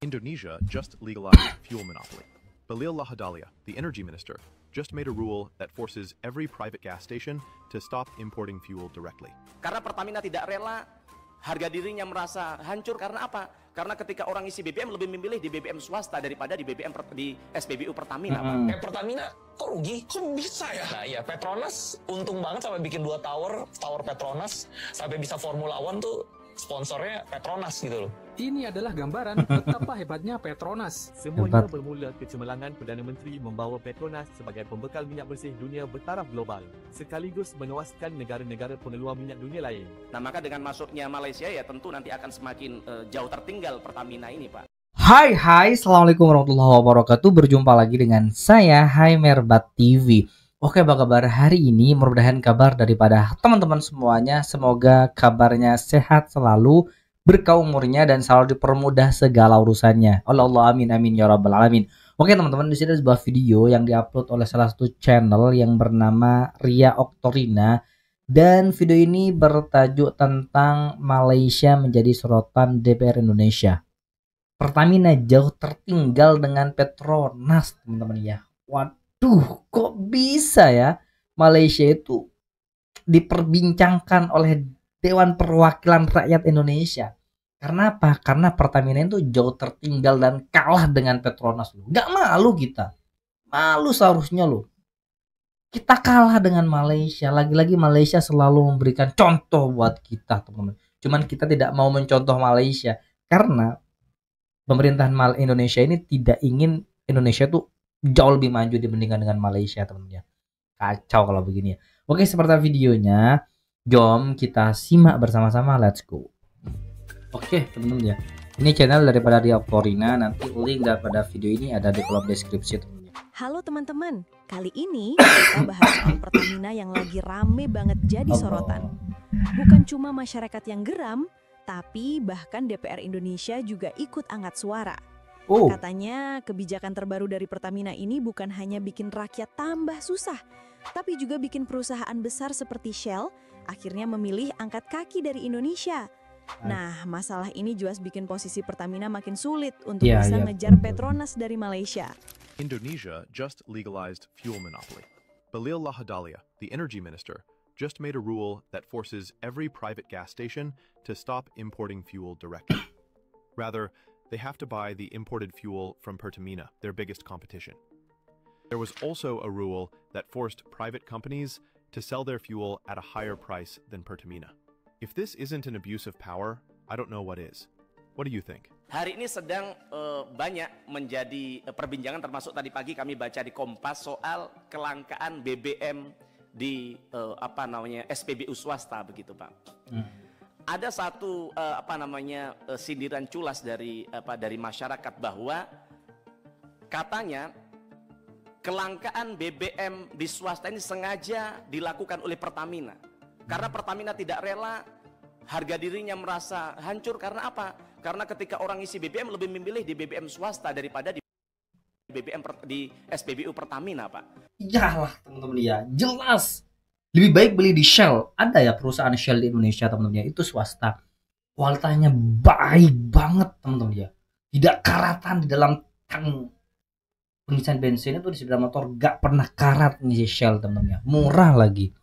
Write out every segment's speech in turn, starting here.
Indonesia just legalized fuel monopoly. Balil Lahadalia, the energy minister, just made a rule that forces every private gas station to stop importing fuel directly. Karena Pertamina tidak rela, harga dirinya merasa hancur karena apa? Karena ketika orang isi BBM lebih memilih di BBM swasta daripada di di SPBU Pertamina, Pak. Pertamina kok rugi? Kok bisa ya? Nah iya, Petronas untung banget sampai bikin 2 tower Petronas, sampai bisa Formula One tuh sponsornya Petronas gitu loh. Ini adalah gambaran betapa hebatnya Petronas. Semuanya bermula kecemerlangan Perdana Menteri membawa Petronas sebagai pembekal minyak bersih dunia bertaraf global, sekaligus menewaskan negara-negara peneluar minyak dunia lain. Nah, maka dengan masuknya Malaysia ya tentu nanti akan semakin jauh tertinggal Pertamina ini, Pak. Hai, Assalamualaikum warahmatullahi wabarakatuh. Berjumpa lagi dengan saya, Merbat TV. Oke, apa kabar hari ini? Mudah-mudahan kabar daripada teman-teman semuanya. Semoga kabarnya sehat selalu, berkah umurnya, dan selalu dipermudah segala urusannya. Allah amin amin ya rabbal alamin. Oke teman-teman, di sini ada sebuah video yang diupload oleh salah satu channel yang bernama Ria Oktorina, dan video ini bertajuk tentang Malaysia menjadi sorotan DPR Indonesia. Pertamina jauh tertinggal dengan Petronas, teman-teman ya. Waduh, kok bisa ya Malaysia itu diperbincangkan oleh Dewan Perwakilan Rakyat Indonesia? Karena apa? Karena Pertamina itu jauh tertinggal dan kalah dengan Petronas. Gak malu kita. Malu seharusnya loh. Kita kalah dengan Malaysia. Lagi-lagi Malaysia selalu memberikan contoh buat kita, teman-teman. Cuman kita tidak mau mencontoh Malaysia. Karena pemerintahan Indonesia ini tidak ingin Indonesia tuh jauh lebih maju dibandingkan dengan Malaysia, teman-teman. Kacau kalau begini ya. Oke, seperti videonya. Jom kita simak bersama-sama. Let's go. Oke teman-teman ya, ini channel daripada Ria Oktorina. Nanti link daripada video ini ada di kolom deskripsi, teman-teman. Halo teman-teman, kali ini kita bahas soal Pertamina yang lagi rame banget jadi sorotan. Bukan cuma masyarakat yang geram, tapi bahkan DPR Indonesia juga ikut angkat suara. Katanya kebijakan terbaru dari Pertamina ini bukan hanya bikin rakyat tambah susah, tapi juga bikin perusahaan besar seperti Shell akhirnya memilih angkat kaki dari Indonesia. Nah, masalah ini jelas bikin posisi Pertamina makin sulit untuk bisa ngejar Petronas dari Malaysia. Indonesia just legalized fuel monopoly. Balil Lahadalia, the energy minister, just made a rule that forces every private gas station to stop importing fuel directly. Rather, they have to buy the imported fuel from Pertamina, their biggest competition. There was also a rule that forced private companies to sell their fuel at a higher price than Pertamina. If this isn't an abuse of power, I don't know what is. What do you think? Hari ini sedang banyak menjadi perbincangan, termasuk tadi pagi kami baca di Kompas soal kelangkaan BBM di SPBU swasta begitu, Pak. Ada satu sindiran culas dari masyarakat bahwa katanya kelangkaan BBM di swasta ini sengaja dilakukan oleh Pertamina. Karena Pertamina tidak rela, harga dirinya merasa hancur karena apa? Karena ketika orang isi BBM lebih memilih di BBM swasta daripada di BBM di SPBU Pertamina, Pak. Iyalah teman-teman ya, jelas. Lebih baik beli di Shell. Ada ya perusahaan Shell di Indonesia, teman-teman ya, itu swasta. Kualitasnya baik banget, teman-teman ya. Tidak karatan di dalam tang pengisian bensin itu di sepeda motor, gak pernah karat nih Shell, teman-teman ya. Murah lagi.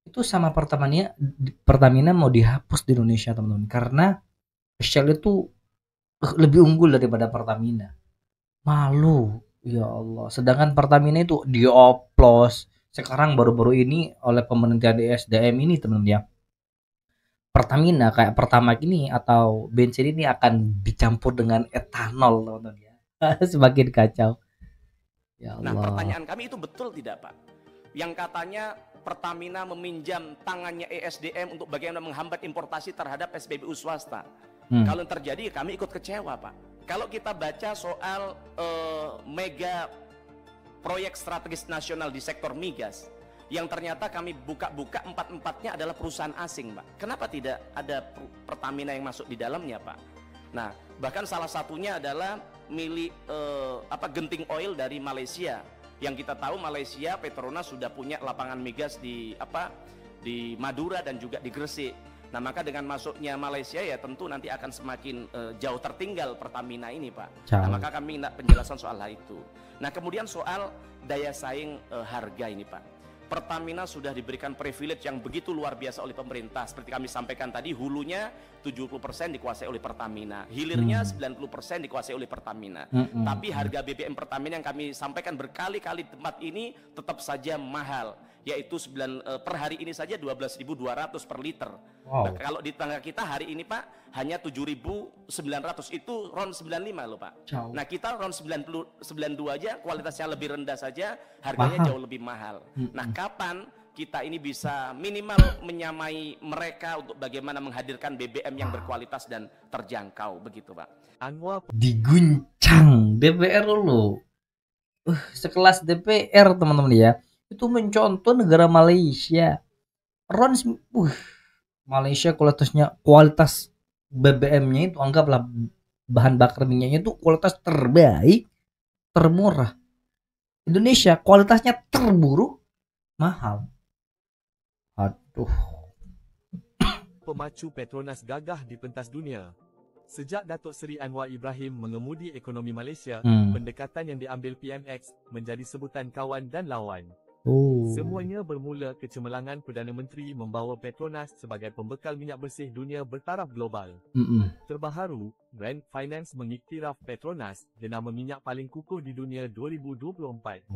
Itu sama Pertamina mau dihapus di Indonesia, teman-teman, karena Shell itu lebih unggul daripada Pertamina. Malu ya Allah. Sedangkan Pertamina itu dioplos sekarang baru-baru ini oleh Kementerian SDM ini, teman-teman ya. Pertamina kayak Pertamax ini atau bensin ini akan dicampur dengan etanol, teman-teman ya. Semakin kacau ya Allah. Nah, pertanyaan kami itu betul tidak, Pak? Yang katanya Pertamina meminjam tangannya ESDM untuk bagaimana menghambat importasi terhadap SPBU swasta. Kalau yang terjadi kami ikut kecewa, Pak. Kalau kita baca soal mega proyek strategis nasional di sektor migas, yang ternyata kami buka-buka empat-empatnya adalah perusahaan asing, Pak. Kenapa tidak ada Pertamina yang masuk di dalamnya, Pak? Nah, bahkan salah satunya adalah milik Genting Oil dari Malaysia. Yang kita tahu Malaysia Petronas sudah punya lapangan migas di Madura dan juga di Gresik. Nah, maka dengan masuknya Malaysia ya tentu nanti akan semakin jauh tertinggal Pertamina ini, Pak. Nah, maka kami minta penjelasan soal hal itu. Nah, kemudian soal daya saing harga ini, Pak. Pertamina sudah diberikan privilege yang begitu luar biasa oleh pemerintah. Seperti kami sampaikan tadi, hulunya 70% dikuasai oleh Pertamina, hilirnya 90% dikuasai oleh Pertamina. Tapi harga BBM Pertamina yang kami sampaikan berkali-kali di tempat ini tetap saja mahal, yaitu per hari ini saja 12.200 per liter. Nah, kalau di tangga kita hari ini, Pak, hanya 7.900, itu round 95 loh, Pak. Nah, kita round 92 aja, kualitasnya lebih rendah saja, harganya jauh lebih mahal. Nah, kapan kita ini bisa minimal menyamai mereka untuk bagaimana menghadirkan BBM yang berkualitas dan terjangkau, begitu, Pak. Anwar Diguncang DPR dulu. Sekelas DPR, teman-teman ya. Itu mencontoh negara Malaysia. Malaysia kualitas BBM-nya itu anggaplah bahan bakar minyaknya itu kualitas terbaik, termurah. Indonesia kualitasnya terburuk, mahal. Aduh. Pemacu Petronas gagah di pentas dunia. Sejak Datuk Seri Anwar Ibrahim mengemudi ekonomi Malaysia, pendekatan yang diambil PMX menjadi sebutan kawan dan lawan. Semuanya bermula kecemerlangan Perdana Menteri membawa Petronas sebagai pembekal minyak bersih dunia bertaraf global. Terbaru, Brand Finance mengiktiraf Petronas jenama minyak paling kukuh di dunia 2024.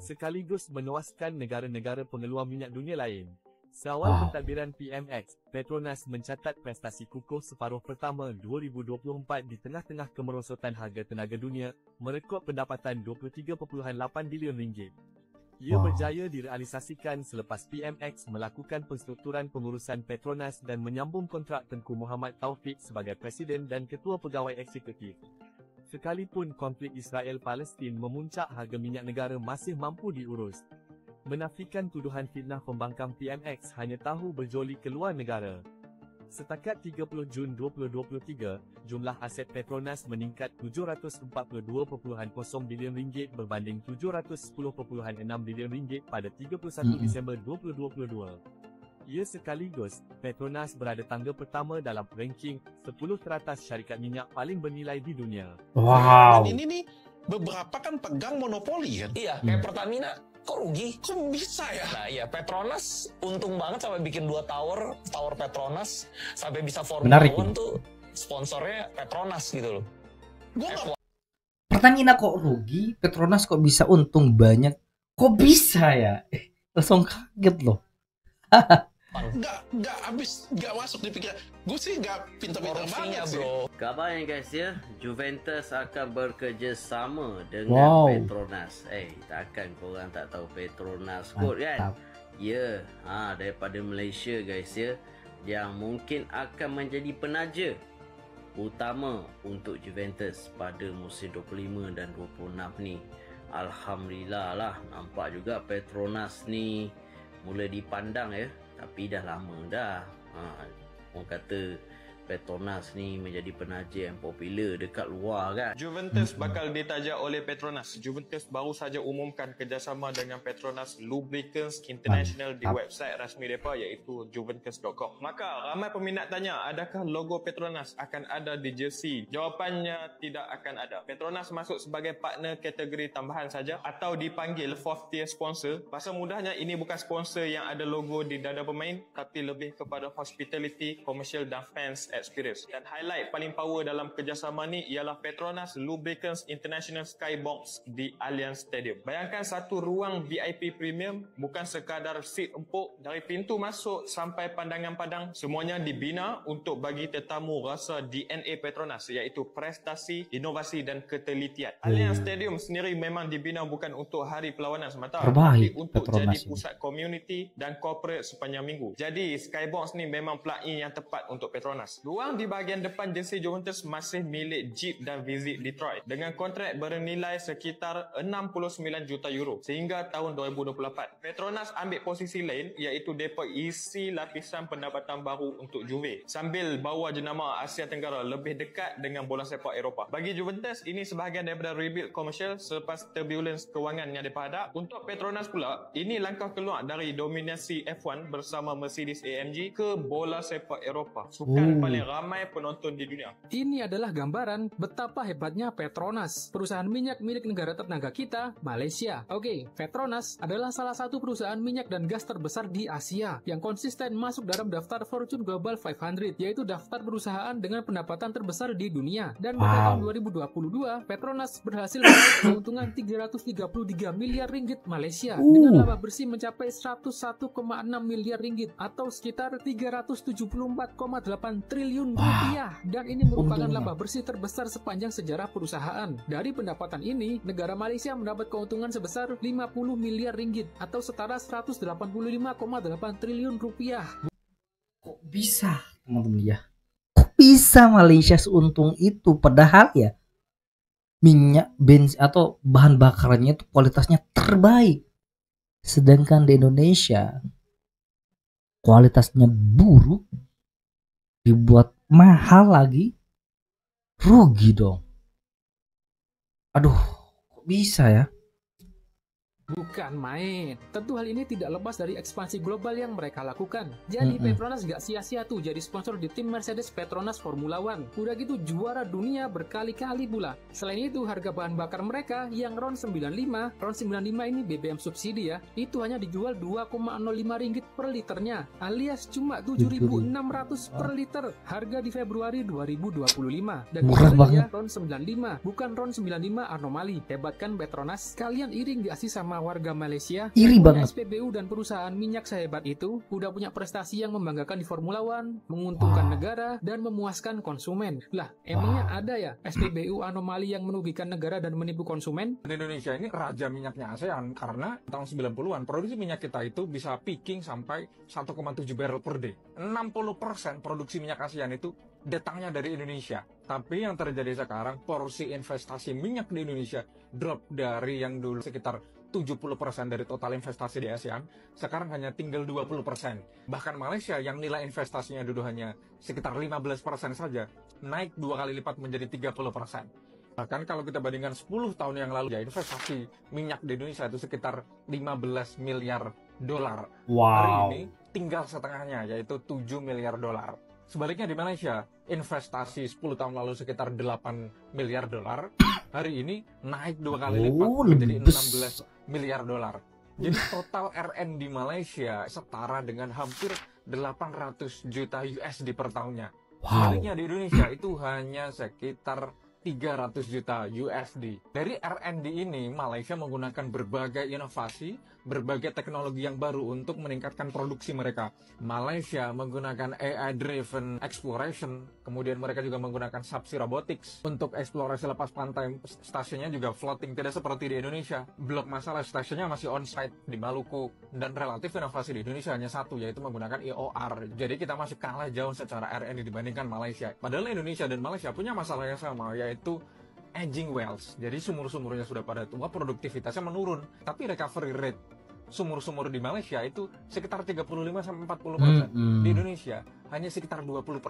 Sekaligus menewaskan negara-negara pengeluar minyak dunia lain. Seawal pentadbiran PMX, Petronas mencatat prestasi kukuh separuh pertama 2024 di tengah-tengah kemerosotan harga tenaga dunia, merekod pendapatan 23.8 bilion ringgit. Ia berjaya direalisasikan selepas PMX melakukan penstrukturan pengurusan Petronas dan menyambung kontrak Tengku Muhammad Taufik sebagai Presiden dan Ketua Pegawai Eksekutif. Sekalipun konflik Israel-Palestin memuncak, harga minyak negara masih mampu diurus. Menafikan tuduhan fitnah pembangkang PMX hanya tahu berjoli keluar negara. Setakat 30 Jun 2023, jumlah aset Petronas meningkat 742.0 bilion ringgit berbanding 710.6 bilion ringgit pada 31 Disember 2022. Ia sekaligus, Petronas berada tangga pertama dalam ranking 10 teratas syarikat minyak paling bernilai di dunia. Dan ini nih, beberapa kan pegang monopoli kan? Iya, kayak Pertamina. Kok rugi? Kok bisa ya? Nah iya, Petronas untung banget sampai bikin 2 tower Petronas, sampai bisa Formula One tuh sponsornya Petronas gitu loh. Pertamina kok rugi, Petronas kok bisa untung banyak? Kok bisa ya? Langsung kaget loh. Nggak masuk di pikiran. Gue sih nggak pintar-pintar banget sih. Kabarnya guys ya, Juventus akan bekerja sama dengan Petronas. Takkan korang tak tahu Petronas kot kan? Ya, daripada Malaysia guys ya, yang mungkin akan menjadi penaja utama untuk Juventus pada musim 25 dan 26 ni. Alhamdulillah lah, nampak juga Petronas ni mula dipandang ya. Tapi dah lama dah. Orang kata Petronas ni menjadi penaja yang popular dekat luar kan. Juventus bakal ditaja oleh Petronas. Juventus baru saja umumkan kerjasama dengan Petronas Lubricants International di website rasmi mereka iaitu juventus.com. Maka ramai peminat tanya, adakah logo Petronas akan ada di jersey? Jawapannya tidak akan ada. Petronas masuk sebagai partner kategori tambahan saja atau dipanggil fourth tier sponsor. Bahasa mudahnya, ini bukan sponsor yang ada logo di dada pemain, tapi lebih kepada hospitality, commercial dan fans experience. Dan highlight paling power dalam kerjasama ni ialah Petronas Lubricants International Skybox di Allianz Stadium. Bayangkan satu ruang VIP premium, bukan sekadar seat empuk, dari pintu masuk sampai pandangan padang, semuanya dibina untuk bagi tetamu rasa DNA Petronas, iaitu prestasi, inovasi dan ketelitian. Allianz Stadium sendiri memang dibina bukan untuk hari perlawanan semata, tapi untuk jadi pusat community dan corporate sepanjang minggu. Jadi Skybox ni memang plug-in yang tepat untuk Petronas. Ruang di bahagian depan jersey Juventus masih milik Jeep dan Visit Detroit dengan kontrak bernilai sekitar 69 juta euro sehingga tahun 2028. Petronas ambil posisi lain iaitu mereka isi lapisan pendapatan baru untuk Juve sambil bawa jenama Asia Tenggara lebih dekat dengan bola sepak Eropah. Bagi Juventus, ini sebahagian daripada rebuild komersial selepas turbulence kewangan yang dihadap. Untuk Petronas pula, ini langkah keluar dari dominasi F1 bersama Mercedes AMG ke bola sepak Eropah. Sukan paling ramai penonton di dunia. Ini adalah gambaran betapa hebatnya Petronas, perusahaan minyak milik negara tetangga kita, Malaysia. Oke, Petronas adalah salah satu perusahaan minyak dan gas terbesar di Asia yang konsisten masuk dalam daftar Fortune Global 500, yaitu daftar perusahaan dengan pendapatan terbesar di dunia. Dan pada tahun 2022, Petronas berhasil meraih keuntungan 333 miliar ringgit Malaysia dengan laba bersih mencapai 101,6 miliar ringgit atau sekitar 374,8 triliun rupiah, dan ini merupakan laba bersih terbesar sepanjang sejarah perusahaan. Dari pendapatan ini, negara Malaysia mendapat keuntungan sebesar 50 miliar ringgit atau setara 185,8 triliun rupiah. Kok bisa, teman-teman ya? Kok bisa Malaysia seuntung itu? Padahal ya minyak, bensin atau bahan bakarnya itu kualitasnya terbaik. Sedangkan di Indonesia kualitasnya buruk, dibuat mahal lagi, rugi dong. Aduh, kok bisa ya? Bukan main. Tentu hal ini tidak lepas dari ekspansi global yang mereka lakukan. Jadi Petronas gak sia-sia tuh jadi sponsor di tim Mercedes Petronas Formula One. Udah gitu juara dunia berkali-kali pula. Selain itu harga bahan bakar mereka yang RON 95 ini BBM subsidi ya, itu hanya dijual 2,05 ringgit per liternya, alias cuma 7.600 per liter. Harga di Februari 2025. Dan murah banget. Ya, RON 95, bukan RON 95 anomali. Hebat kan Petronas? Kalian iri gak sih sama warga Malaysia? Iri banget. SPBU dan perusahaan minyak sehebat itu udah punya prestasi yang membanggakan di Formula One, menguntungkan negara dan memuaskan konsumen. Lah, emangnya ada ya SPBU anomali yang merugikan negara dan menipu konsumen? Indonesia ini raja minyaknya ASEAN karena tahun 90-an produksi minyak kita itu bisa peaking sampai 1,7 barrel per day. 60% produksi minyak ASEAN itu datangnya dari Indonesia. Tapi yang terjadi sekarang, porsi investasi minyak di Indonesia drop dari yang dulu sekitar 70% dari total investasi di ASEAN, sekarang hanya tinggal 20%. Bahkan Malaysia yang nilai investasinya dulu hanya sekitar 15% saja, naik 2 kali lipat menjadi 30%. Bahkan kalau kita bandingkan 10 tahun yang lalu, ya investasi minyak di Indonesia itu sekitar 15 miliar dolar. Hari ini tinggal setengahnya, yaitu 7 miliar dolar. Sebaliknya di Malaysia, investasi 10 tahun lalu sekitar 8 miliar dolar, hari ini naik 2 kali lipat menjadi 16 miliar dolar. Jadi total RN di Malaysia setara dengan hampir 800 juta USD per tahunnya. Sebaliknya di Indonesia itu hanya sekitar 300 juta USD. Dari R&D ini, Malaysia menggunakan berbagai inovasi, berbagai teknologi yang baru untuk meningkatkan produksi mereka. Malaysia menggunakan AI-driven exploration, kemudian mereka juga menggunakan subsea robotics untuk eksplorasi lepas pantai. Stasiunnya juga floating, tidak seperti di Indonesia. Blok masalah stasiunnya masih on-site di Maluku, dan relatif inovasi di Indonesia hanya satu, yaitu menggunakan EOR. Jadi kita masih kalah jauh secara R&D dibandingkan Malaysia. Padahal Indonesia dan Malaysia punya masalah yang sama, yaitu aging wells. Jadi sumur-sumurnya sudah pada tua, produktivitasnya menurun. Tapi recovery rate sumur-sumur di Malaysia itu sekitar 35-40%. Di Indonesia hanya sekitar 20%.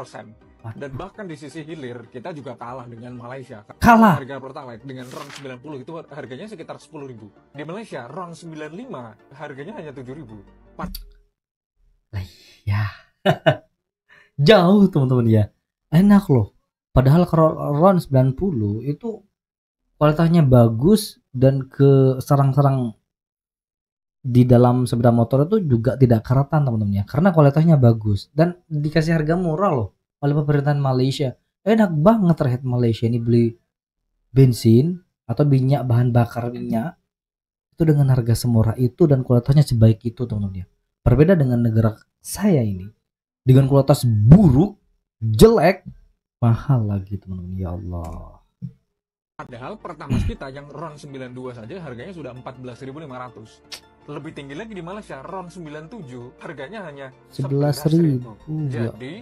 Dan bahkan di sisi hilir kita juga kalah dengan Malaysia. Kalah. Harga Pertalite dengan RON 90 itu harganya sekitar 10.000. Di Malaysia RON 95 harganya hanya 7.000. Ya. Jauh teman-teman ya. Enak loh. Padahal RON 90 itu kualitasnya bagus dan ke serang-serang di dalam sepeda motor itu juga tidak keretan teman-teman ya, karena kualitasnya bagus dan dikasih harga murah loh oleh pemerintahan Malaysia. Enak banget terlihat Malaysia ini beli bensin atau minyak, bahan bakar minyak itu dengan harga semurah itu dan kualitasnya sebaik itu teman-teman ya. Berbeda dengan negara saya ini dengan kualitas buruk, jelek, mahal lagi teman-teman. Ya Allah. Padahal Pertamax kita yang RON 92 saja harganya sudah 14.500. Lebih tinggi lagi di Malaysia, RON 97 harganya hanya 11.000. Jadi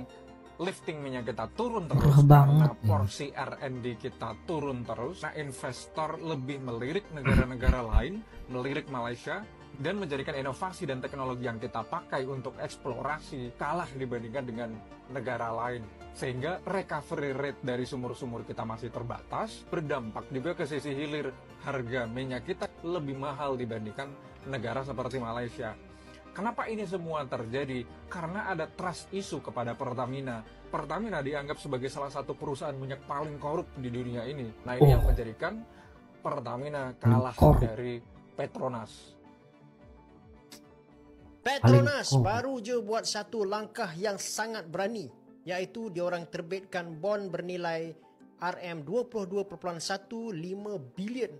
lifting minyak kita turun terus, Murah banget, karena porsi R&D kita turun terus. Nah, investor lebih melirik negara-negara lain, melirik Malaysia, dan menjadikan inovasi dan teknologi yang kita pakai untuk eksplorasi kalah dibandingkan dengan negara lain. Sehingga recovery rate dari sumur-sumur kita masih terbatas, berdampak juga ke sisi hilir. Harga minyak kita lebih mahal dibandingkan negara seperti Malaysia. Kenapa ini semua terjadi? Karena ada trust issue kepada Pertamina. Pertamina dianggap sebagai salah satu perusahaan minyak paling korup di dunia ini. Nah, ini yang menjadikan Pertamina kalah dari Petronas. Petronas baru je buat satu langkah yang sangat berani, iaitu diorang terbitkan bond bernilai RM22.15 bilion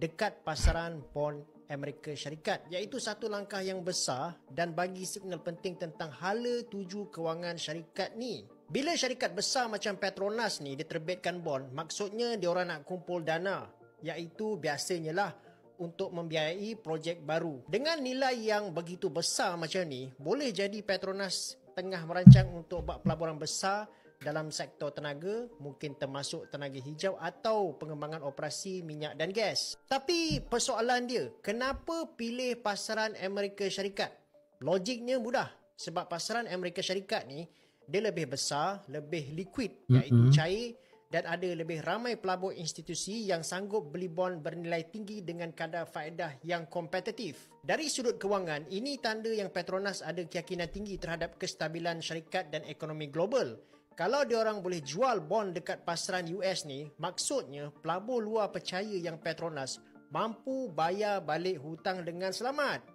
dekat pasaran bond Amerika Syarikat, iaitu satu langkah yang besar dan bagi signal penting tentang hala tuju kewangan syarikat ni. Bila syarikat besar macam Petronas ni diterbitkan bond, maksudnya diorang nak kumpul dana, iaitu biasanya lah untuk membiayai projek baru. Dengan nilai yang begitu besar macam ni, boleh jadi Petronas tengah merancang untuk buat pelaburan besar dalam sektor tenaga, mungkin termasuk tenaga hijau atau pengembangan operasi minyak dan gas. Tapi persoalan dia, kenapa pilih pasaran Amerika Syarikat? Logiknya mudah, sebab pasaran Amerika Syarikat ni dia lebih besar, lebih liquid, iaitu cair, dan ada lebih ramai pelabur institusi yang sanggup beli bond bernilai tinggi dengan kadar faedah yang kompetitif. Dari sudut kewangan, ini tanda yang Petronas ada keyakinan tinggi terhadap kestabilan syarikat dan ekonomi global. Kalau diorang boleh jual bond dekat pasaran US ni, maksudnya pelabur luar percaya yang Petronas mampu bayar balik hutang dengan selamat.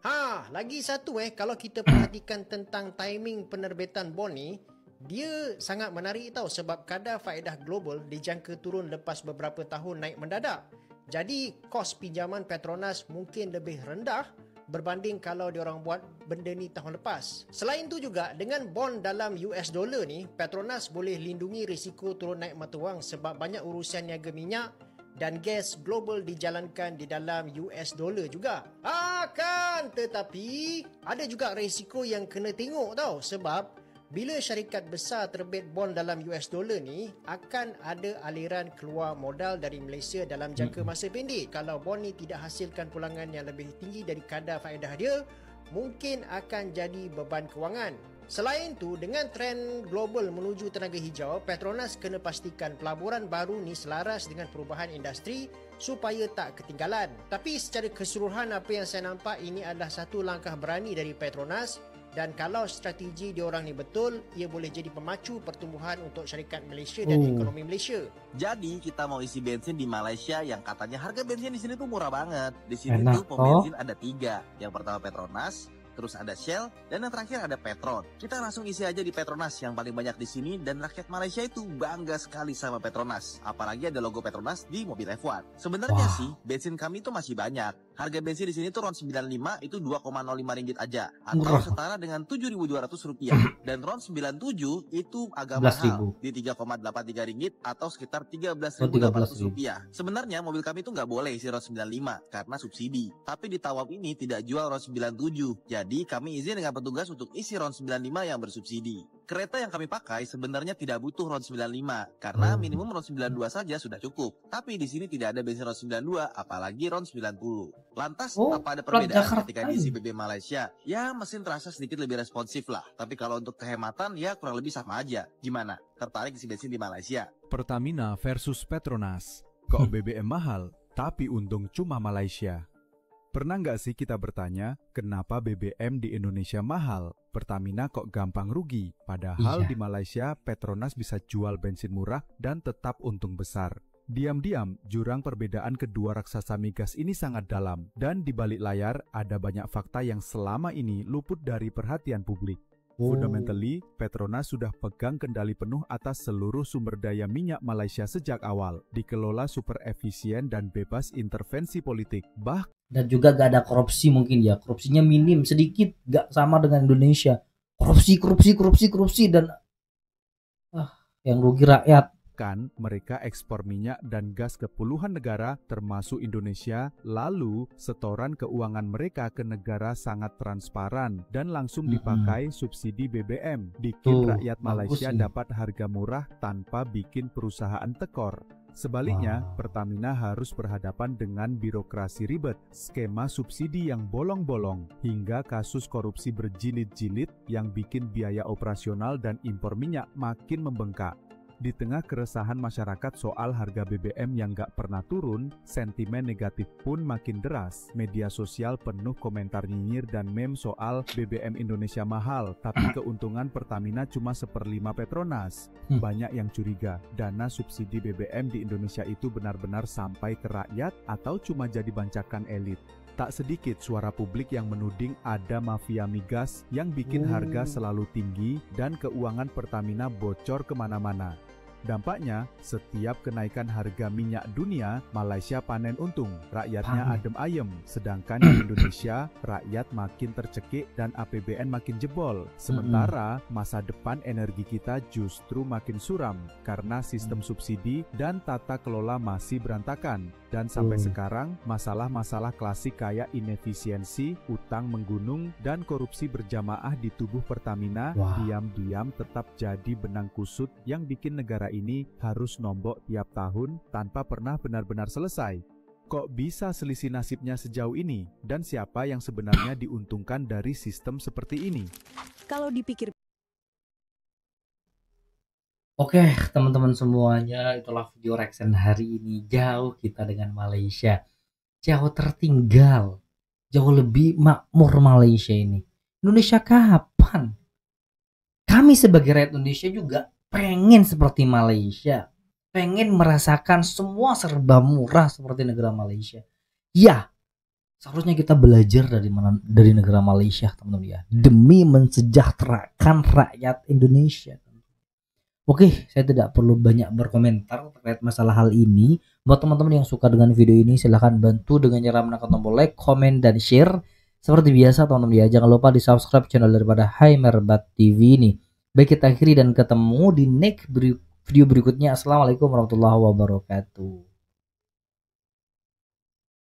Lagi satu kalau kita perhatikan tentang timing penerbitan bond ni, dia sangat menarik tau, sebab kadar faedah global dijangka turun lepas beberapa tahun naik mendadak. Jadi kos pinjaman Petronas mungkin lebih rendah berbanding kalau diorang buat benda ni tahun lepas. Selain tu juga, dengan bond dalam US dollar ni, Petronas boleh lindungi risiko turun naik mata wang sebab banyak urusan niaga minyak dan gas global dijalankan di dalam US dollar juga. Akan tetapi, ada juga risiko yang kena tengok tau, sebab bila syarikat besar terbit bond dalam US dollar ni, akan ada aliran keluar modal dari Malaysia dalam jangka masa pendek. Kalau bond ni tidak hasilkan pulangan yang lebih tinggi dari kadar faedah dia, mungkin akan jadi beban kewangan. Selain tu, dengan trend global menuju tenaga hijau, Petronas kena pastikan pelaburan baru ni selaras dengan perubahan industri supaya tak ketinggalan. Tapi secara keseluruhan, apa yang saya nampak, ini adalah satu langkah berani dari Petronas. Dan kalau strategi diorang ni betul, ia boleh jadi pemacu pertumbuhan untuk syarikat Malaysia dan ekonomi Malaysia. Jadi kita mau isi bensin di Malaysia yang katanya harga bensin di sini tuh murah banget. Di sini tuh pembensin ada 3. Yang pertama Petronas, terus ada Shell, dan yang terakhir ada Petron. Kita langsung isi aja di Petronas yang paling banyak di sini, dan rakyat Malaysia itu bangga sekali sama Petronas. Apalagi ada logo Petronas di mobil F1. Sebenarnya sih, bensin kami itu masih banyak. Harga bensin di sini tuh RON 95 itu 2,05 ringgit aja, atau setara dengan Rp7.200. Dan RON 97 itu agak mahal, di 3,83 ringgit atau sekitar Rp13.800. Sebenarnya mobil kami itu nggak boleh isi RON 95 karena subsidi. Tapi di Tawab ini tidak jual RON 97. Jadi kami izin dengan petugas untuk isi RON 95 yang bersubsidi. Kereta yang kami pakai sebenarnya tidak butuh RON 95 karena minimum RON 92 saja sudah cukup. Tapi di sini tidak ada bensin RON 92, apalagi RON 90. Lantas apa ada perbedaan ketika diisi BB Malaysia? Ya mesin terasa sedikit lebih responsif lah. Tapi kalau untuk kehematan ya kurang lebih sama aja. Gimana? Tertarik isi bensin di Malaysia? Pertamina versus Petronas. Kok BBM mahal tapi untung cuma Malaysia? Pernah nggak sih kita bertanya, kenapa BBM di Indonesia mahal, Pertamina kok gampang rugi? Padahal di Malaysia, Petronas bisa jual bensin murah dan tetap untung besar. Diam-diam, jurang perbedaan kedua raksasa migas ini sangat dalam. Dan di balik layar, ada banyak fakta yang selama ini luput dari perhatian publik. Fundamentally, Petronas sudah pegang kendali penuh atas seluruh sumber daya minyak Malaysia sejak awal, dikelola super efisien dan bebas intervensi politik. Dan juga gak ada korupsi mungkin ya, korupsinya minim sedikit, gak sama dengan Indonesia. Korupsi dan yang rugi rakyat. Bahkan mereka ekspor minyak dan gas ke puluhan negara termasuk Indonesia, lalu setoran keuangan mereka ke negara sangat transparan dan langsung dipakai subsidi BBM. Bikin rakyat Malaysia dapat harga murah tanpa bikin perusahaan tekor. Sebaliknya, Pertamina harus berhadapan dengan birokrasi ribet, skema subsidi yang bolong-bolong, hingga kasus korupsi berjilid-jilid yang bikin biaya operasional dan impor minyak makin membengkak. Di tengah keresahan masyarakat soal harga BBM yang gak pernah turun, sentimen negatif pun makin deras. Media sosial penuh komentar nyinyir dan meme soal BBM Indonesia mahal, tapi keuntungan Pertamina cuma 1/5 Petronas. Banyak yang curiga, dana subsidi BBM di Indonesia itu benar-benar sampai ke rakyat atau cuma jadi bancakan elit. Tak sedikit suara publik yang menuding ada mafia migas yang bikin harga selalu tinggi dan keuangan Pertamina bocor kemana-mana. Dampaknya, setiap kenaikan harga minyak dunia, Malaysia panen untung, rakyatnya adem ayem, sedangkan di Indonesia, rakyat makin tercekik dan APBN makin jebol. Sementara, masa depan energi kita justru makin suram karena sistem subsidi dan tata kelola masih berantakan. Dan sampai sekarang, masalah-masalah klasik kayak inefisiensi, utang menggunung, dan korupsi berjamaah di tubuh Pertamina diam-diam tetap jadi benang kusut yang bikin negara ini harus nombok tiap tahun tanpa pernah benar-benar selesai. Kok bisa selisih nasibnya sejauh ini? Dan siapa yang sebenarnya diuntungkan dari sistem seperti ini? Kalau dipikir Oke, teman-teman semuanya, itulah video reaction hari ini. Jauh kita dengan Malaysia, jauh tertinggal, jauh lebih makmur Malaysia ini. Indonesia kapan? Kami sebagai rakyat Indonesia juga pengen seperti Malaysia, pengen merasakan semua serba murah seperti negara Malaysia. Ya, seharusnya kita belajar dari negara Malaysia, teman-teman ya, demi mensejahterakan rakyat Indonesia. Oke, saya tidak perlu banyak berkomentar terkait masalah hal ini. Buat teman-teman yang suka dengan video ini, silahkan bantu dengan cara menekan tombol like, komen, dan share. Seperti biasa teman-teman ya, jangan lupa di subscribe channel daripada Haimerbat TV ini. Baik, kita akhiri dan ketemu di next video berikutnya. Assalamualaikum warahmatullahi wabarakatuh.